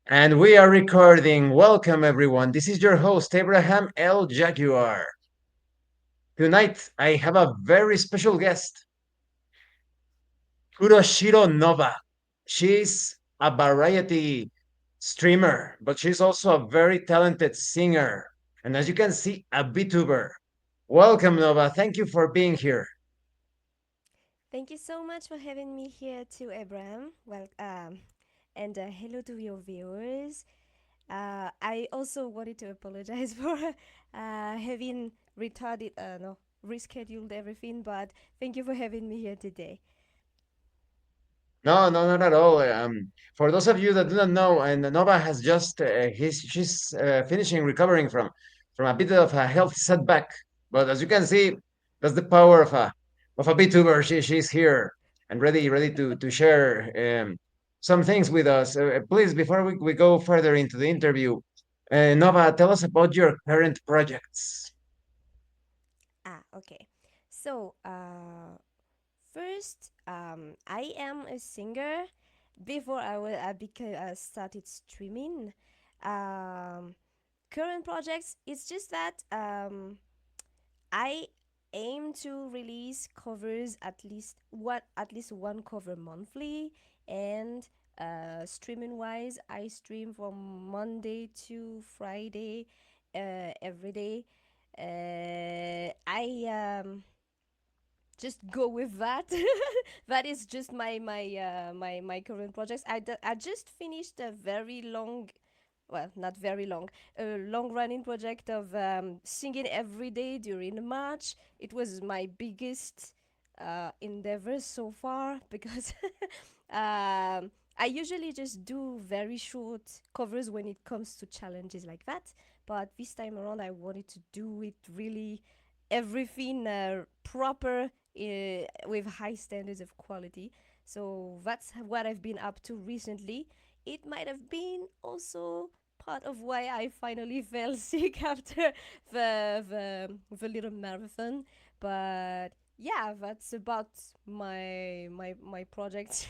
And we are recording. Welcome, everyone. This is your host, Abraham L. Jaguar. Tonight, I have a very special guest, Kuroshiro Nova. She's a variety streamer, but she's also a very talented singer. And as you can see, a VTuber. Welcome, Nova. Thank you for being here. Thank you so much for having me here too, Abraham. And hello to your viewers. I also wanted to apologize for having no, rescheduled everything, but thank you for having me here today. No, no, not at all. For those of you that do not know, and Nova has just she's finishing recovering from a bit of a health setback. But as you can see, that's the power of a VTuber. She's here and ready to share some things with us. Please, before we go further into the interview, Nova, tell us about your current projects. Okay. So, first, I am a singer. Before I started streaming, um, current projects. It's just that I aim to release covers at least one cover monthly, and streaming wise, I stream from Monday to Friday, every day. I just go with that. That is just my current projects. I just finished a very long, well, not very long, a long running project of singing every day during March. It was my biggest endeavor so far because I usually just do very short covers when it comes to challenges like that. But this time around, I wanted to do it really everything proper with high standards of quality. So that's what I've been up to recently. It might have been also part of why I finally fell sick after the little marathon. But yeah, that's about my project.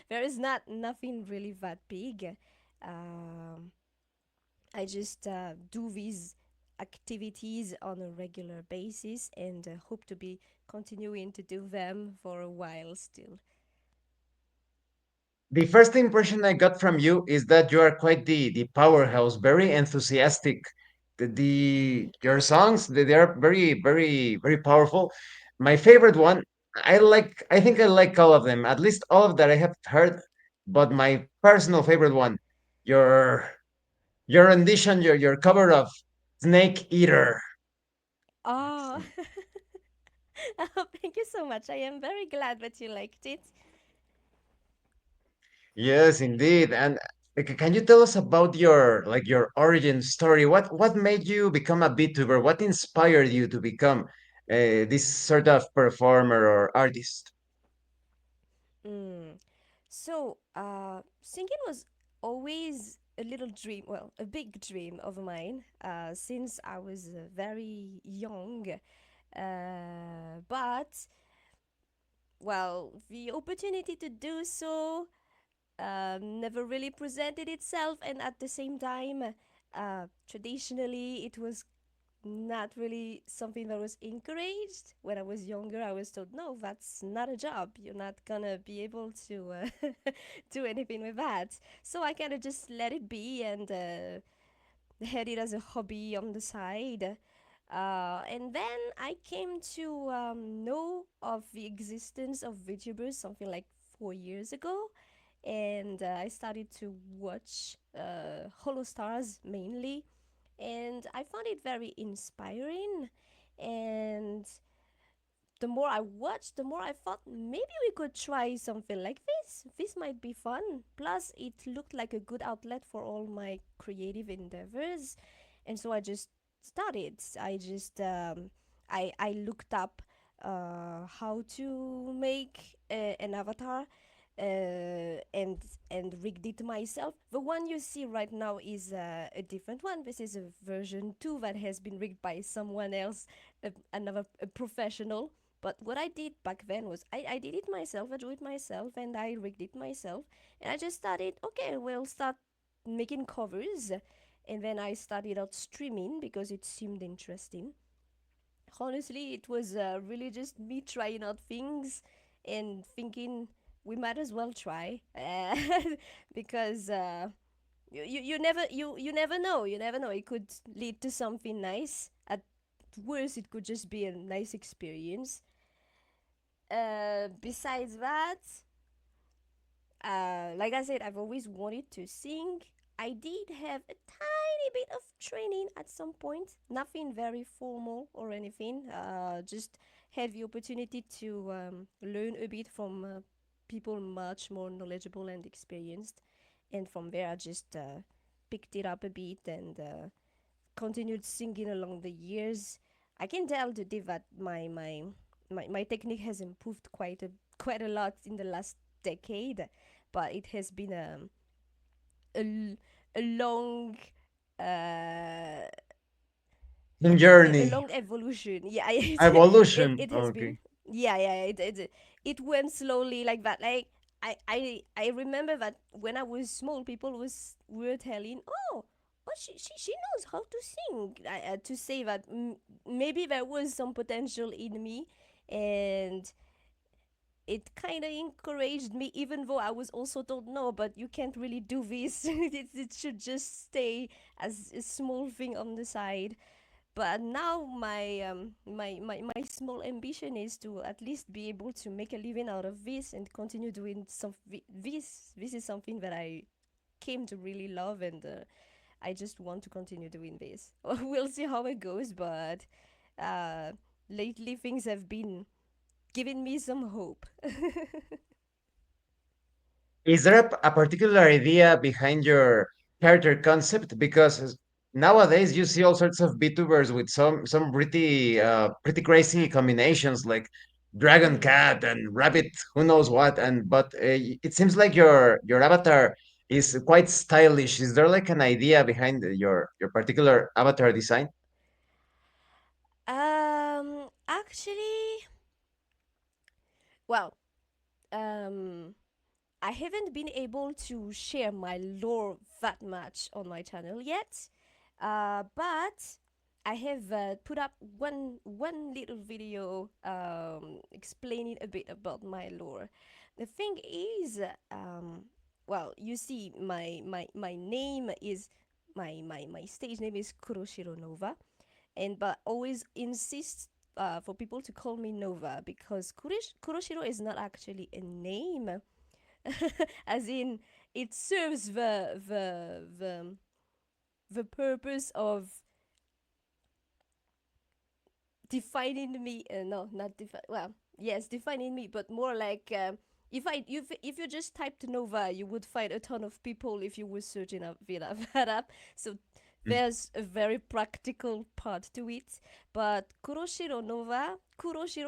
There is nothing really that big. Um, I just do these activities on a regular basis and hope to be continuing to do them for a while still. The first impression I got from you is that you are quite the powerhouse, very enthusiastic. Your songs they are very powerful. My favorite one, I think I like all of them, at least all of that I have heard. But my personal favorite one, your your rendition, your cover of Snake Eater. Oh, oh, thank you so much. I am very glad that you liked it. Yes, indeed. And can you tell us about your your origin story? What made you become a VTuber? What inspired you to become this sort of performer or artist? Mm. So, singing was always a little dream, well, a big dream of mine since I was very young. But well, the opportunity to do so never really presented itself, and at the same time, traditionally, it was not really something that was encouraged. When I was younger, I was told, no, that's not a job. You're not gonna be able to do anything with that. So I kind of just let it be and had it as a hobby on the side. And then I came to know of the existence of VTubers something like 4 years ago. And I started to watch Holo Stars mainly. And I found it very inspiring. And the more I watched, the more I thought maybe we could try something like this. This might be fun. Plus, it looked like a good outlet for all my creative endeavors, and so I just started. I looked up how to make an avatar. And rigged it myself. The one you see right now is a different one. This is a version 2 that has been rigged by someone else, another a professional. But what I did back then was I did it myself, I drew it myself, and I rigged it myself. And I just started, okay, we'll start making covers, and then I started out streaming because it seemed interesting. Honestly, it was really just me trying out things and thinking we might as well try, because you never know, it could lead to something nice. At worst, it could just be a nice experience. Besides that, like I said, I've always wanted to sing. I did have a tiny bit of training at some point, nothing very formal or anything. Just had the opportunity to learn a bit from people much more knowledgeable and experienced, and from there I just picked it up a bit and continued singing along the years. I can tell today that my technique has improved quite a lot in the last decade, but it has been a, a long uh, a Journey, long evolution. Yeah, evolution. it has been. Okay. Yeah. It went slowly like that. Like I remember that when I was small, people were telling, oh, she knows how to sing. To say that maybe there was some potential in me, and it kind of encouraged me, even though I was also told no, but you can't really do this. It should just stay as a small thing on the side. But now my small ambition is to at least be able to make a living out of this and continue doing this is something that I came to really love, and I just want to continue doing this. We'll see how it goes, but uh lately things have been giving me some hope. Is there a particular idea behind your character concept? Because nowadays you see all sorts of VTubers with some pretty crazy combinations like dragon Mm. cat and rabbit, who knows what. And but it seems like your avatar is quite stylish. Is there like an idea behind your particular avatar design? Actually, well, um I haven't been able to share my lore that much on my channel yet, but I have put up one little video explaining a bit about my lore. The thing is, well, you see, my name is my stage name is Kuroshiro Nova, and but always insist for people to call me Nova because Kuroshiro is not actually a name. As in, it serves the purpose of defining me. No, not define. Well, yes, defining me, but more like if you just typed Nova, you would find a ton of people if you were searching up that up. So there's a very practical part to it. But Kuroshiro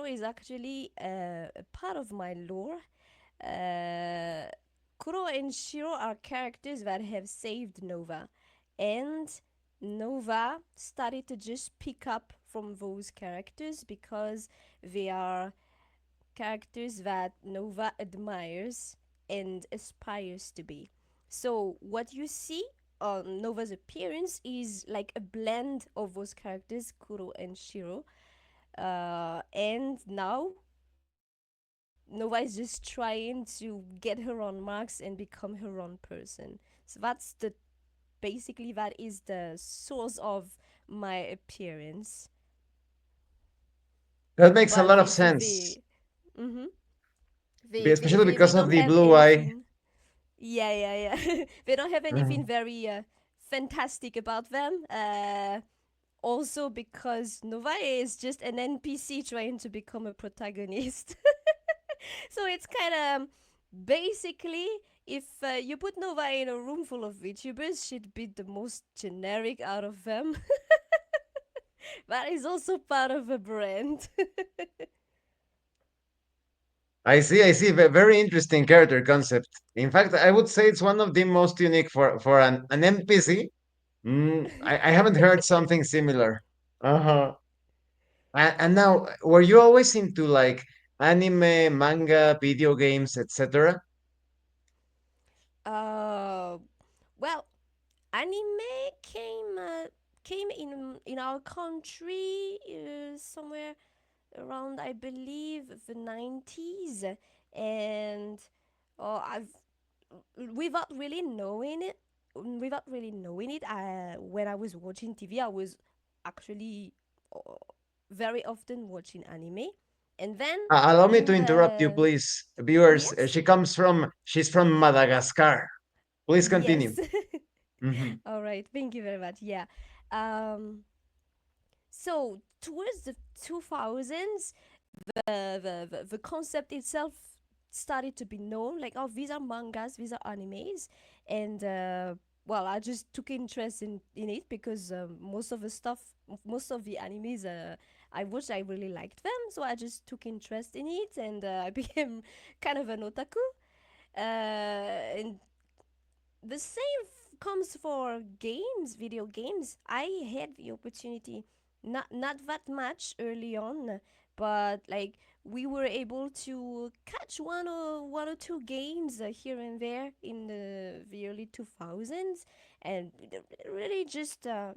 is actually a part of my lore. Uh, Kuro and Shiro are characters that have saved Nova, and Nova started to just pick up from those characters because they are characters that Nova admires and aspires to be. So, what you see on Nova's appearance is like a blend of those characters, Kuro and Shiro. And now Nova is just trying to get her own marks and become her own person. So basically that is the source of my appearance. That makes a But lot of sense, mm-hmm, especially they because of don't the have blue eye. anything. Yeah. They don't have anything very fantastic about them. Also because Nova is just an NPC trying to become a protagonist. So it's kind of basically, if you put Nova in a room full of VTubers, she'd be the most generic out of them. That is also part of a brand. I see. Very interesting character concept. In fact, I would say it's one of the most unique for an NPC. I haven't heard something similar. Uh-huh. And now, were you always into like anime, manga, video games, etc.? uh, well, Anime came in our country somewhere around, I believe, the 90s, and I've without really knowing it, when I was watching TV, I was actually uh, very often watching anime, and then Allow me to in interrupt you, the please, viewers. yes, She's from Madagascar. Please continue. yes. Hmm. All right, thank you very much. Yeah, um, so towards the 2000s, the concept itself started to be known, like, oh, these are mangas, these are animes, and well, I just took interest in it because most of the animes I watched, I really liked them, so I just took interest in it, and I became kind of an otaku. And the same comes for games, video games. I had the opportunity, not that much early on, but like we were able to catch one or two games here and there in the early 2000s, and it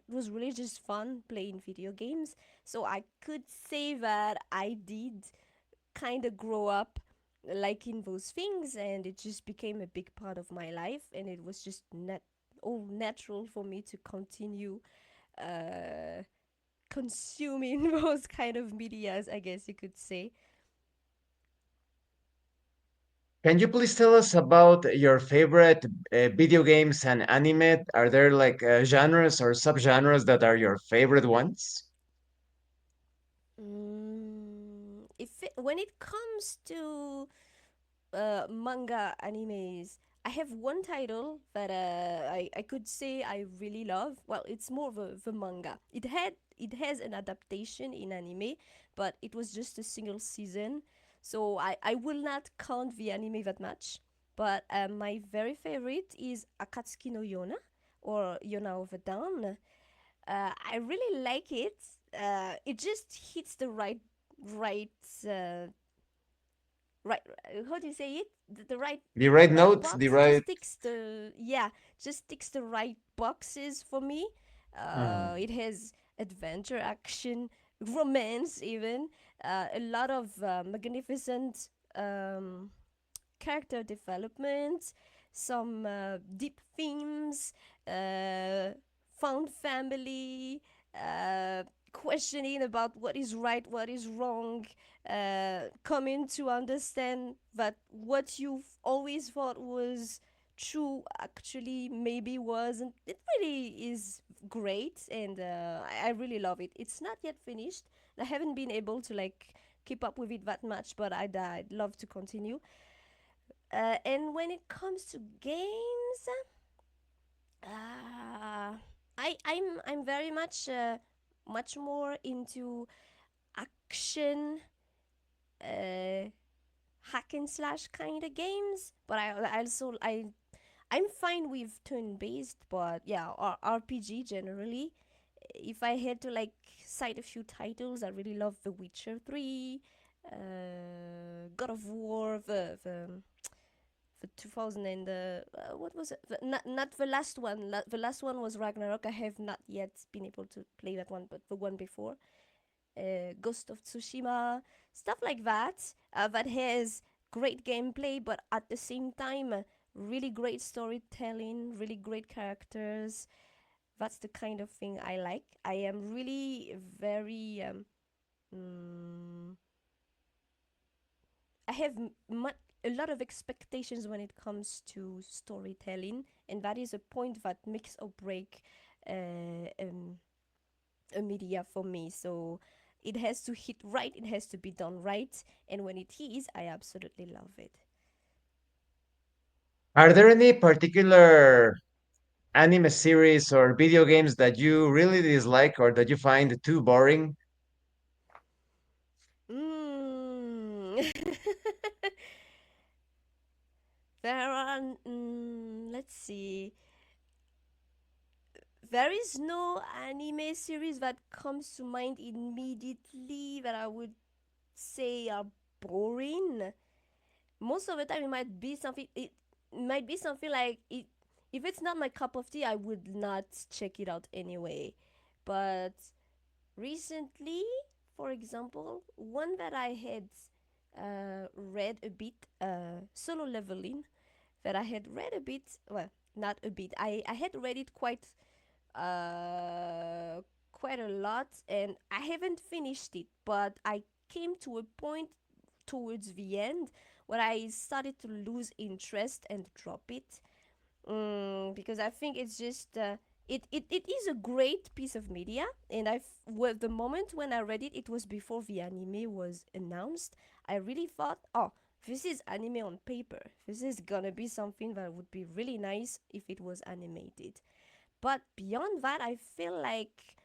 was really just fun playing video games. So I could say that I did kind of grow up liking those things, and it just became a big part of my life, and it was just all natural for me to continue uh, consuming those kind of medias, I guess you could say. Can you please tell us about your favorite video games and anime? Are there like genres or subgenres that are your favorite ones? When it comes to manga animes, I have one title that I could say I really love. Well, it's more of a manga. It has an adaptation in anime, but it was just a single season, so I will not count the anime that much. But my very favorite is Akatsuki no Yona, or Yona of a Dawn. I really like it. It just hits the right uh, how do you say it, The right the right notes, the box, right. just ticks the yeah, just ticks the right boxes for me. Hmm. It has adventure, action, romance, even a lot of magnificent character development, some deep themes, uh, found family, questioning about what is right, what is wrong, coming to understand that what you've always thought was true actually maybe wasn't. It really is great, and I really love it. It's not yet finished. I haven't been able to like keep up with it that much, but I'd love to continue. And when it comes to games, uh, I'm very much more into action, uh, hack and slash kind of games. But I'm fine with turn based, but yeah, RPG generally. If I had to like cite a few titles, I really love The Witcher 3, God of War, the 2000 and what was it? Not the last one. The last one was Ragnarok. I have not yet been able to play that one, but the one before, Ghost of Tsushima, stuff like that. That has great gameplay, but at the same time, really great storytelling, really great characters. That's the kind of thing I like. I am really very mm, I have a lot of expectations when it comes to storytelling, and that is a point that makes or break a media for me. So it has to hit right, it has to be done right, and when it is, I absolutely love it. Are there any particular anime series or video games that you really dislike or that you find too boring? Mm. There are, let's see, there is no anime series that comes to mind immediately that I would say are boring. Most of the time, it might be something. It might be something like it. if it's not my cup of tea, I would not check it out anyway. But recently, for example, one that I had read a bit, Solo Leveling, that I had read a bit, well, not a bit, I had read it uh, quite a lot, and I haven't finished it, but I came to a point towards the end where I started to lose interest and drop it. Because I think it's just it is a great piece of media, and well, the moment when I read it, it was before the anime was announced. I really thought, oh, this is anime on paper. This is gonna be something that would be really nice if it was animated. But beyond that, I feel like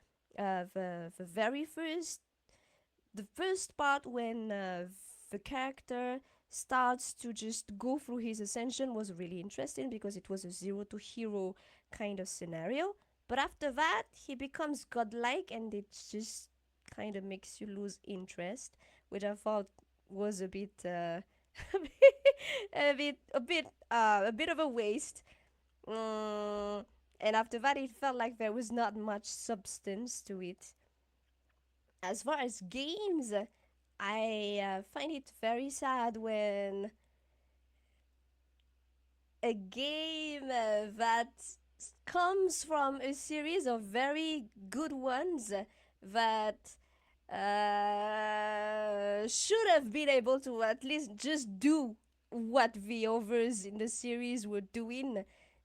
the first part when the character starts to just go through his ascension was really interesting because it was a zero to hero kind of scenario. But after that, he becomes godlike, and it just kind of makes you lose interest, which I thought was a bit, a bit of a waste. Mm, and after that, it felt like there was not much substance to it. As far as games, I find it very sad when a game that comes from a series of very good ones that should have been able to at least just do what the others in the series were doing,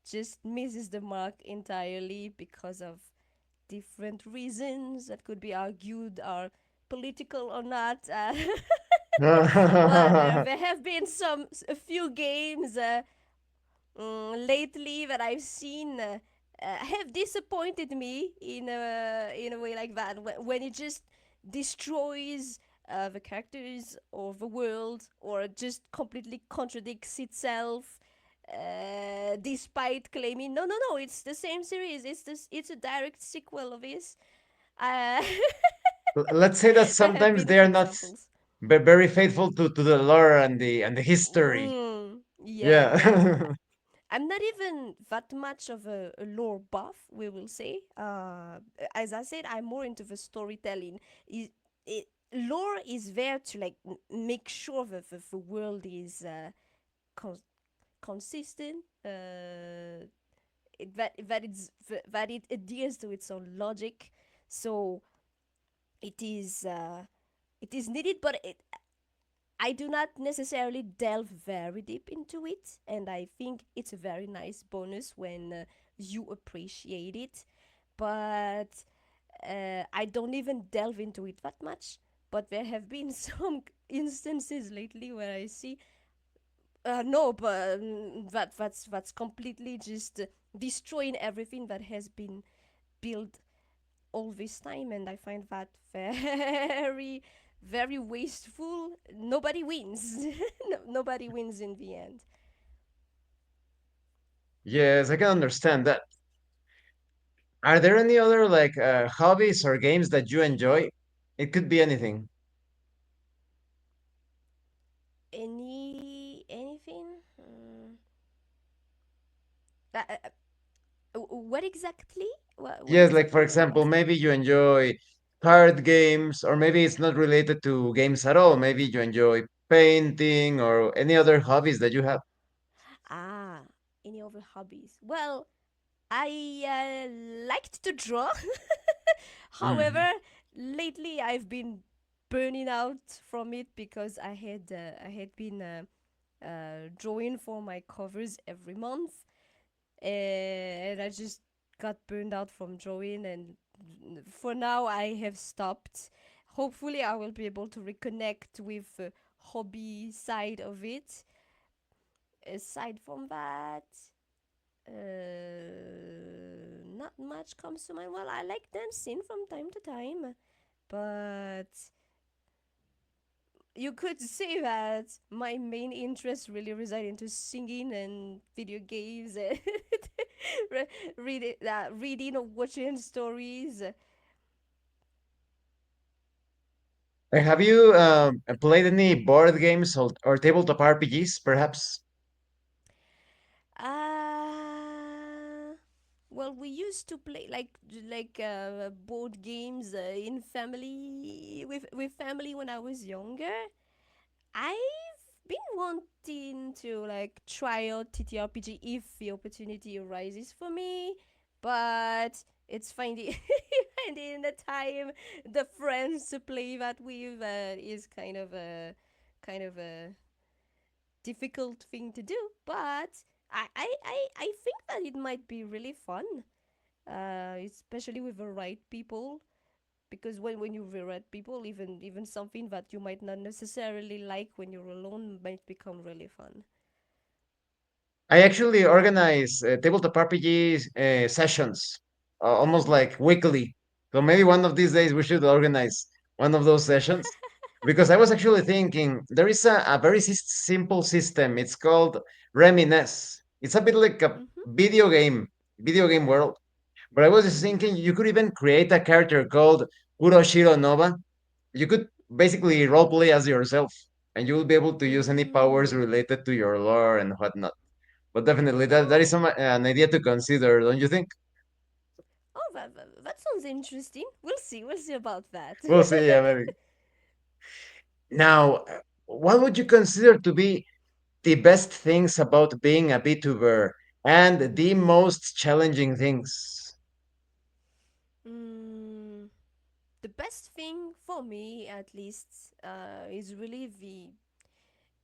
just misses the mark entirely because of different reasons that could be argued are political or not. But there have been a few games lately that I've seen have disappointed me in a way like that when it just destroys the characters or the world, or just completely contradicts itself, despite claiming no, it's the same series, it's a direct sequel of this. uh, Let's say that there have sometimes been a they are few not examples. very faithful to the lore and the history. Yeah, Yeah. I'm not even that much of a lore buff, we will say. As I said, I'm more into the storytelling. It, lore is there to like make sure that the world is con- consistent. That it adheres to its own logic. So it is uh, it is needed, but I do not necessarily delve very deep into it, and I think it's a very nice bonus when you appreciate it. But I don't even delve into it that much. But there have been some instances lately where I see, no, but that's completely just destroying everything that has been built all this time, and I find that very, very wasteful. Nobody wins. No, nobody wins in the end. Yes, I can understand that. Are there any other like hobbies or games that you enjoy? It could be anything. Anything? What exactly? What Yes, like for exactly were you example, asking? maybe you enjoy card games, or maybe it's not related to games at all. Maybe you enjoy painting or any other hobbies that you have. Ah, any other hobbies? Well, I liked to draw. Mm. However, lately I've been burning out from it because I had been drawing for my covers every month, and I just got burned out from drawing. And for now, I have stopped. Hopefully, I will be able to reconnect with the hobby side of it. Aside from that, not much comes to mind. Well, I like dancing from time to time, but you could say that my main interests really reside into singing and video games and reading or watching stories. Have you played any board games or tabletop RPGs, perhaps? well, we used to play board games in family with family when I was younger. I've been wanting to like try out TTRPG if the opportunity arises for me, but it's finding finding the time, the friends to play that with is kind of a difficult thing to do. But I think that it might be really fun, especially with the right people, because when you're with right people, even something that you might not necessarily like when you're alone might become really fun. I actually organize tabletop RPG sessions, almost Mm-hmm. like weekly. So maybe one of these days we should organize one of those sessions. Because I was actually thinking there is a very simple system. It's called Reminisce. It's a bit like a Mm-hmm. video game world. But I was just thinking you could even create a character called Kuroshiro Nova. You could basically roleplay as yourself, and you will be able to use any powers Mm. related to your lore and whatnot. But definitely, that is Oh. an idea to consider, don't you think? Oh, that sounds interesting. We'll see. We'll see about that. We'll see. Yeah, maybe. Now, what would you consider to be the best things about being a VTuber and the most challenging things? mm, the best thing for me, at least, is really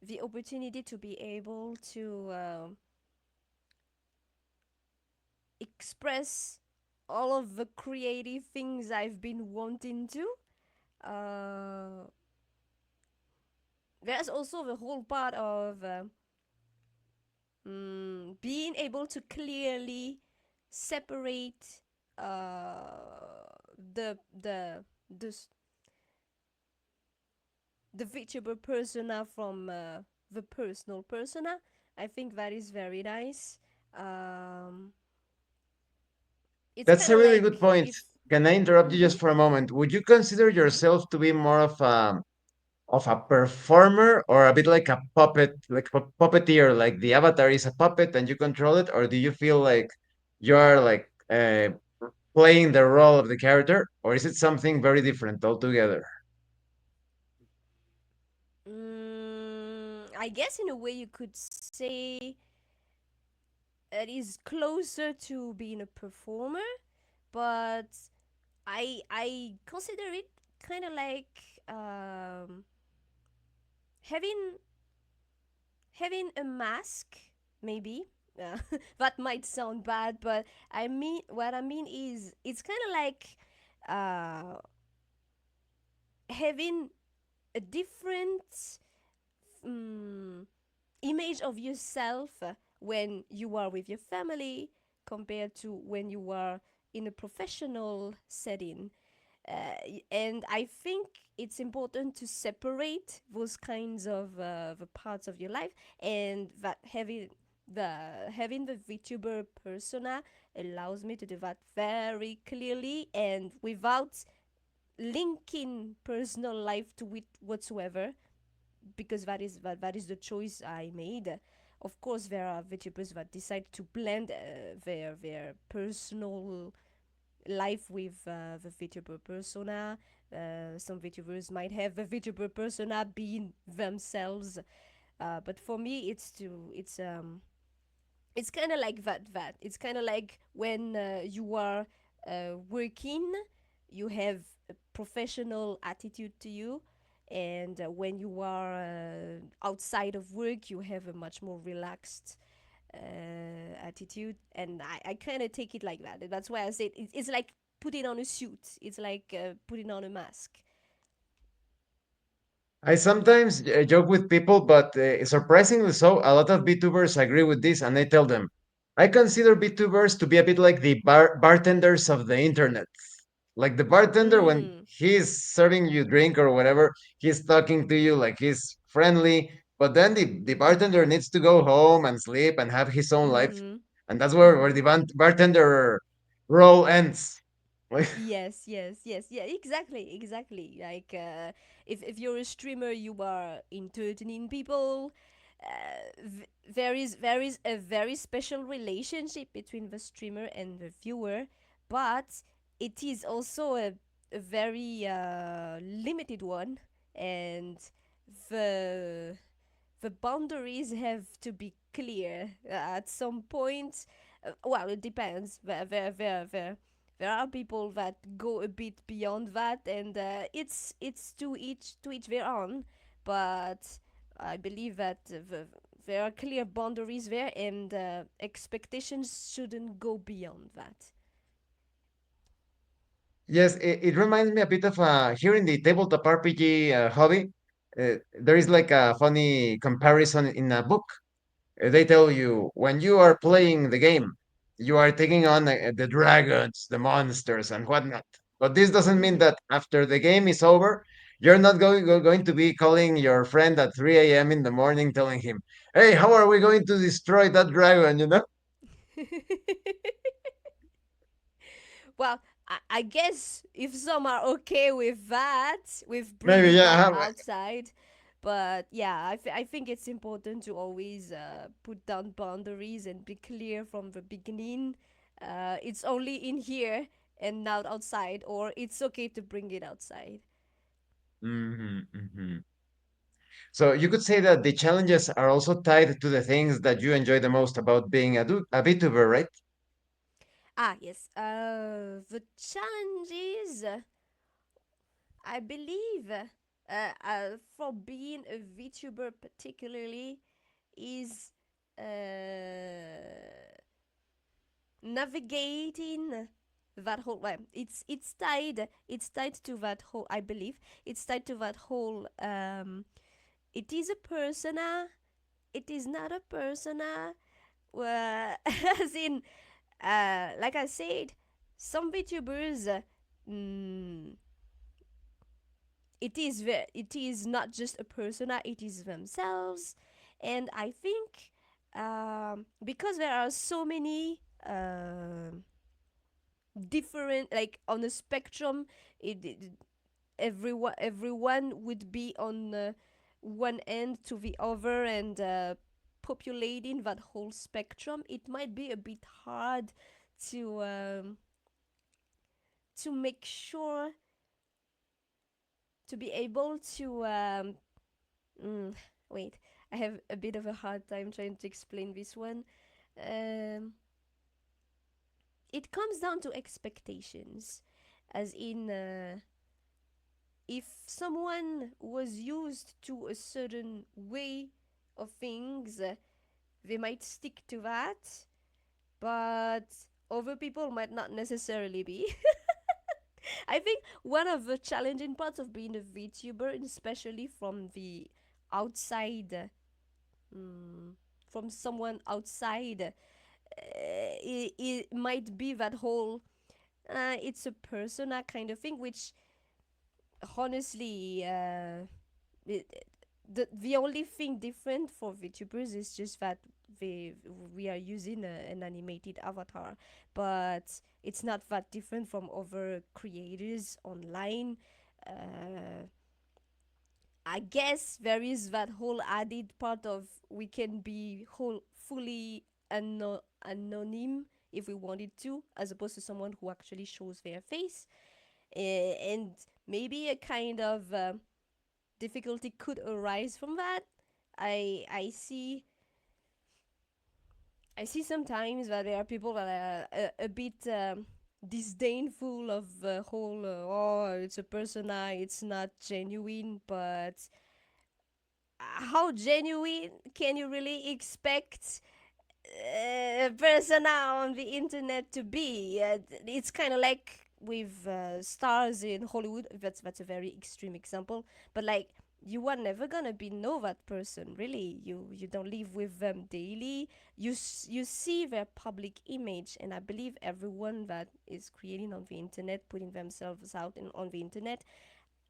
the opportunity to be able to express all of the creative things I've been wanting to. Uh, there's also the whole part of being able to clearly separate the the the s- the VTuber persona from the personal persona. I think that is very nice. Um, it's That's kind a of really like good point. if. Can I interrupt you Mm-hmm, just for a moment? Would you consider mm-hmm. yourself to be more of a performer or a bit like a puppet, like puppeteer, like the avatar is a puppet and you control it, or do you feel like you're like playing the role of the character, or is it something very different altogether? I guess in a way you could say it is closer to being a performer, but I consider it kind of like um, having having a mask, maybe. That might sound bad, but what I mean is it's kind of like uh, having a different um, image of yourself when you are with your family compared to when you are in a professional setting. And I think it's important to separate those kinds of the parts of your life, and that having the VTuber persona allows me to do that very clearly and without linking personal life to it whatsoever, because that is the choice I made. Of course, there are VTubers that decide to blend their personal life with the VTuber persona. Some VTubers might have the VTuber persona being themselves, but for me, it's kind of like that. It's kind of like when you are working, you have a professional attitude to you, and when you are outside of work, you have a much more relaxed attitude. And I kind of take it like that. That's why I said it's like putting on a suit. It's like putting on a mask. I sometimes joke with people, but surprisingly so, a lot of VTubers agree with this, and I tell them, I consider VTubers to be a bit like the bartenders of the internet. Like the bartender, when Mm. he's serving you drink or whatever, he's talking to you like he's friendly, but then the bartender needs to go home and sleep and have his own life. Mm-hmm. And that's where Mm-hmm. the bartender role ends. Like, Yes, yes, yes, yeah, exactly, exactly. Like, if you're a streamer, you are entertaining people. there is a very special relationship between the streamer and the viewer, but it is also a very limited one, and the the boundaries have to be clear at some point. Well, it depends. There are people that go a bit beyond that, and it's to each their own. But I believe that there are clear boundaries there, and expectations shouldn't go beyond that. Yes, it reminds me a bit of here in the tabletop RPG hobby. There is like a funny comparison in a book. They tell you when you are playing the game, you are taking on the dragons, the monsters, and whatnot. But this doesn't mean Mm-hmm. that after the game is over, you're not going to be calling your friend at 3 a.m. in the morning, telling him, "Hey, how are we going to destroy that dragon?" You know? Well, I guess if some are okay with that, with Maybe, bringing that yeah. outside, but yeah, I think it's important to always put down boundaries and be clear from the beginning. It's only in here and not outside, or it's okay to bring it outside. Hmm, hmm. So you could say that the challenges are also tied to the things that you enjoy the most about being a VTuber, right? Ah, yes. The challenges, I believe, for being a VTuber particularly, is navigating that whole, well, it's tied to that whole, I believe it's tied to that whole, it is a persona, it is not a persona, as in, like I said, some VTubers, mm, it is not just a persona, it is themselves. And I think, because there are so many different, like on a spectrum, it everyone would be on one end to the other, and populating that whole spectrum, it might be a bit hard to make sure to be able to mm, wait, I have a bit of a hard time trying to explain this one. um, it comes down to expectations, as in, if someone was used to a certain way of things, they might stick to that, but other people might not necessarily be. I think one of the challenging parts of being a VTuber, especially from the outside, mm, from someone outside, it might be that whole, it's a persona kind of thing, which honestly, it, the only thing different for VTubers is just that they we are using an animated avatar, but it's not that different from other creators online. Uh, I guess there is that whole added part of we can be whole fully anonym if we wanted to, as opposed to someone who actually shows their face, and maybe a kind of difficulty could arise from that. I I see I see sometimes that there are people that are a bit disdainful of the whole, oh, it's a persona, it's not genuine, but how genuine can you really expect persona on the internet to be? It's kind of like with stars in Hollywood. That's a very extreme example, but like, you are never gonna be know that person really. You don't live with them daily. You see their public image, and I believe everyone that is creating on the internet, putting themselves out on the internet,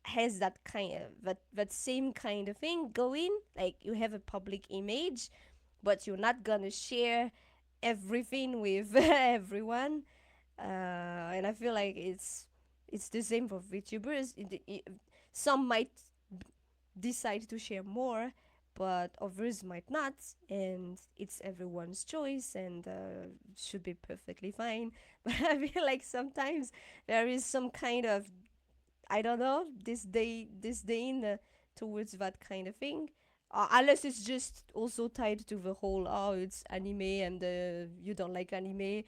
has that kind of that same kind of thing going. Like, you have a public image, but you're not gonna share everything with everyone. And I feel like it's the same for VTubers. Some might decide to share more, but others might not, and it's everyone's choice, and should be perfectly fine. But I feel like sometimes there is some kind of, I don't know, disdain towards that kind of thing. Unless it's just also tied to the whole, oh, it's anime and you don't like anime.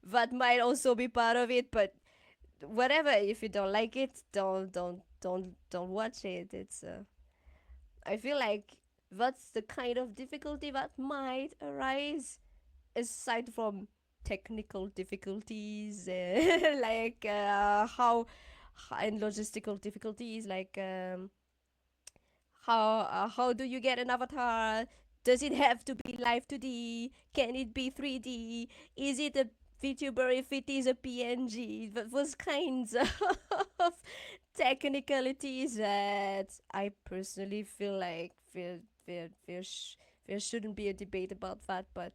That might also be part of it, but whatever. If you don't like it, don't watch it. It's I feel like that's the kind of difficulty that might arise, aside from technical difficulties, like and logistical difficulties, like how do you get an avatar? Does it have to be live 2D? Can it be 3D? Is it a VTuber if it is a PNG? Those kinds of technicalities that I personally feel like there shouldn't be a debate about that, but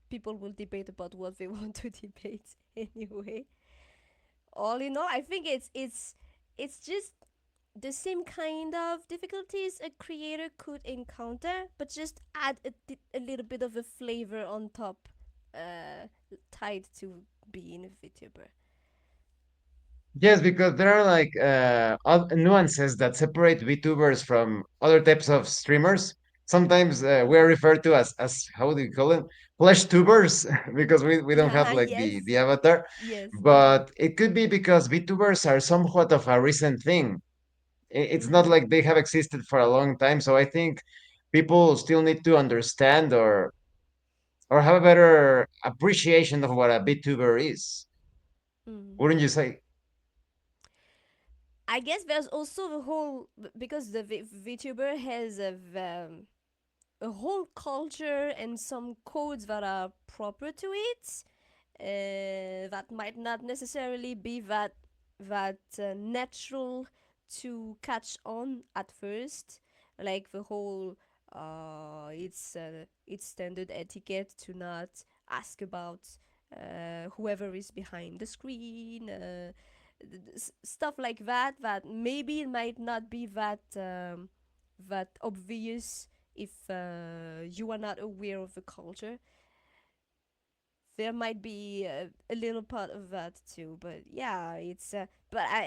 people will debate about what they want to debate anyway. All in all, I think it's just the same kind of difficulties a creator could encounter, but just add a little bit of a flavor on top, uh, tied to being a VTuber. Yes, because there are like nuances that separate VTubers from other types of streamers. Sometimes we are referred to as how do you call them? Flesh tubers, because we don't have like Yes, the avatar. yes. Mm-hmm. But it could be because VTubers are somewhat of a recent thing. It's not Mm-hmm. like they have existed for a long time. So I think people still need to understand or have a better appreciation of what a VTuber is. Mm. Wouldn't you say? I guess there's also the whole, because the VTuber has a whole culture and some codes that are proper to it, that might not necessarily be that natural to catch on at first, like the whole it's standard etiquette to not ask about whoever is behind the screen, stuff like that, that maybe it might not be that obvious if you are not aware of the culture. There might be a little part of that too, but yeah, it's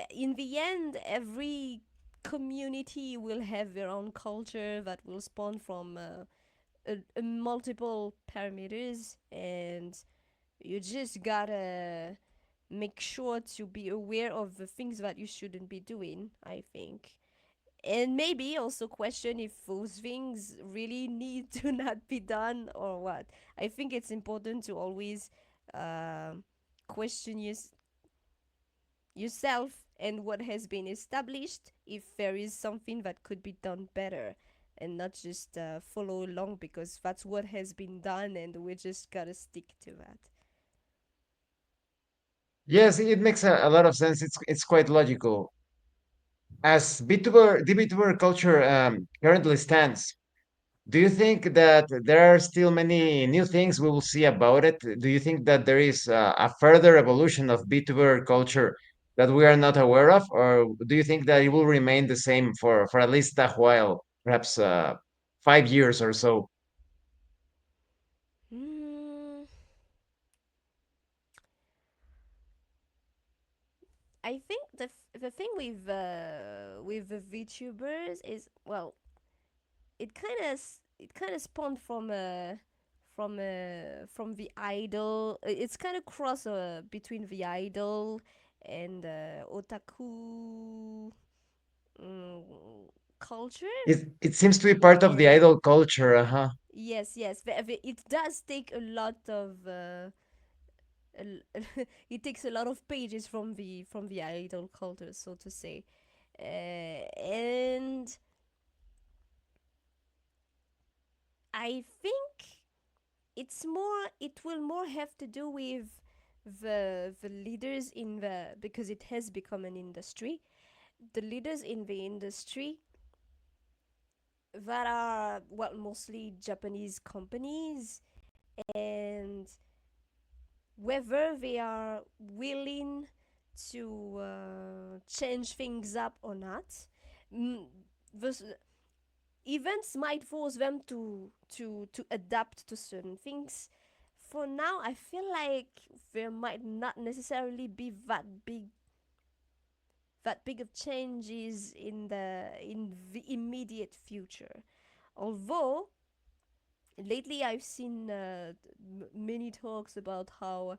in the end, every community will have their own culture that will spawn from a multiple parameters, and you just gotta make sure to be aware of the things that you shouldn't be doing, I think. And maybe also question if those things really need to not be done or what. I think it's important to always um question yourself and what has been established, if there is something that could be done better, and not just follow along because that's what has been done and we just gotta stick to that. Yes, it makes a lot of sense. It's quite logical. As the VTuber culture currently stands, do you think that there are still many new things we will see about it? Do you think that there is a further evolution of VTuber culture that we are not aware of, or do you think that it will remain the same for at least a while, perhaps 5 years or so? Hmm. I think the thing with the VTubers is, well, it kind of spawned from the idol. It's kind of cross between the idol and otaku, mm, culture. It seems to be part of the And idol culture, uh-huh. yes, yes, it does take a lot of it takes a lot of pages from the idol culture, so to say. And I think it will more have to do with the leaders in the, because it has become an industry, the leaders in the industry that are, well, mostly Japanese companies, and whether they are willing to change things up or not. Mm, this, events might force them to adapt to certain things. For now, I feel like there might not necessarily be that big of changes in the immediate future. Although lately I've seen many talks about how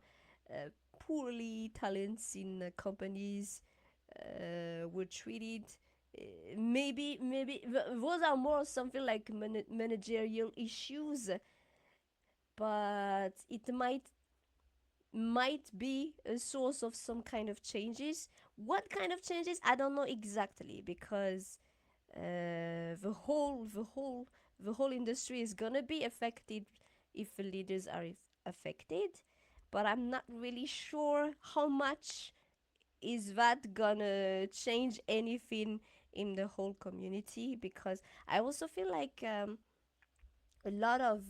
poorly talents in companies were treated. Those are more something like managerial issues, but it might be a source of some kind of changes. What kind of changes? I don't know exactly, because the whole industry is gonna be affected if the leaders are affected. But I'm not really sure how much is that gonna change anything in the whole community, because I also feel like a lot of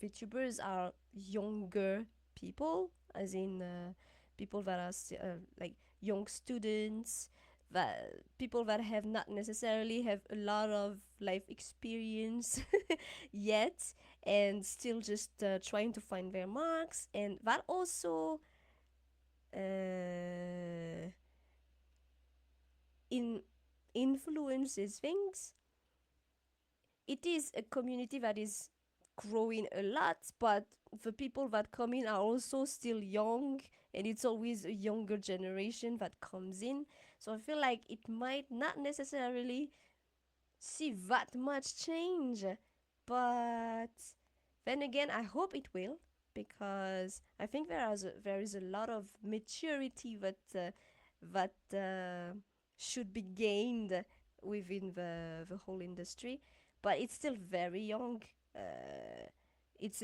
VTubers are younger people, as in people that are like young students, that people that have not necessarily have a lot of life experience yet, and still just trying to find their marks, and that also uh, in influences things. It is a community that is growing a lot, but the people that come in are also still young, and it's always a younger generation that comes in. So I feel like it might not necessarily see that much change. But then again, I hope it will, because I think there is a lot of maturity that should be gained within the whole industry. But it's still very young. It's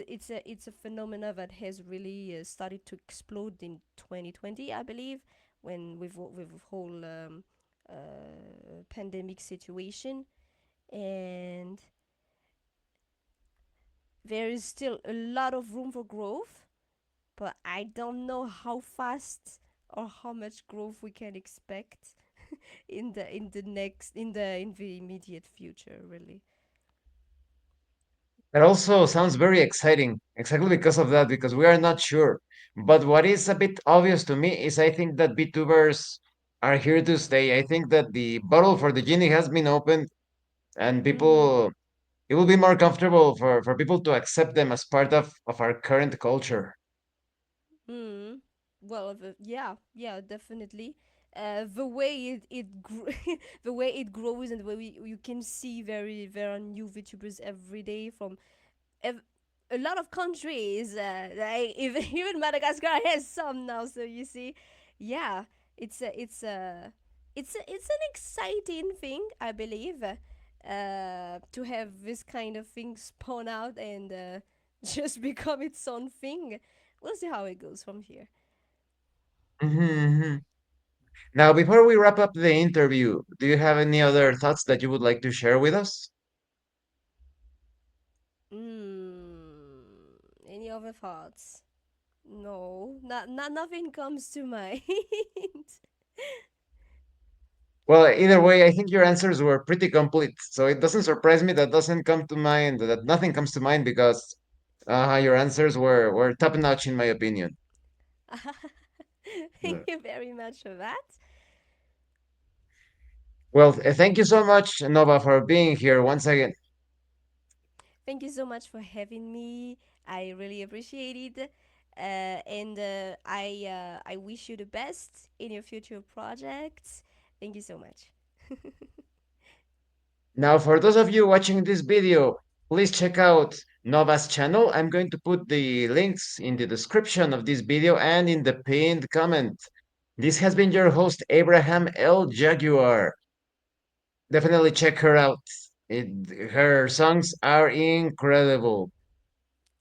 a phenomena that has really started to explode in 2020, I believe, when with the whole pandemic situation. And there is still a lot of room for growth, but I don't know how fast or how much growth we can expect in the immediate future, really. That also sounds very exciting, exactly because of that, because we are not sure. But what is a bit obvious to me is I think that VTubers are here to stay. I think that the bottle for the genie has been opened, and Mm-hmm. people, it will be more comfortable for people to accept them as part of our current culture. Mm. Well, yeah, definitely. The way the way it grows, and the way you can see there are new VTubers every day from ev- a lot of countries. Like even Madagascar has some now. So you see, yeah, it's a it's an exciting thing, I believe, to have this kind of thing spawn out and just become its own thing. We'll see how it goes from here. Mhm. Now, before we wrap up the interview, do you have any other thoughts that you would like to share with us? Any other thoughts? No, nothing comes to mind. Well, either way, I think your answers were pretty complete. So it doesn't surprise me that doesn't come to mind, that nothing comes to mind because your answers were top notch in my opinion. Thank you very much for that. Well, thank you so much, Nova, for being here once again. Thank you so much for having me. I really appreciate it. And I wish you the best in your future projects. Thank you so much. Now, for those of you watching this video, please check out Nova's channel. I'm going to put the links in the description of this video and in the pinned comment. This has been your host, Abraham L. Jaguar. Definitely check her out. Her songs are incredible.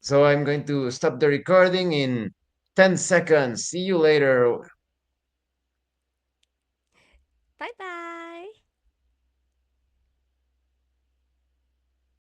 So I'm going to stop the recording in 10 seconds. See you later. Bye bye.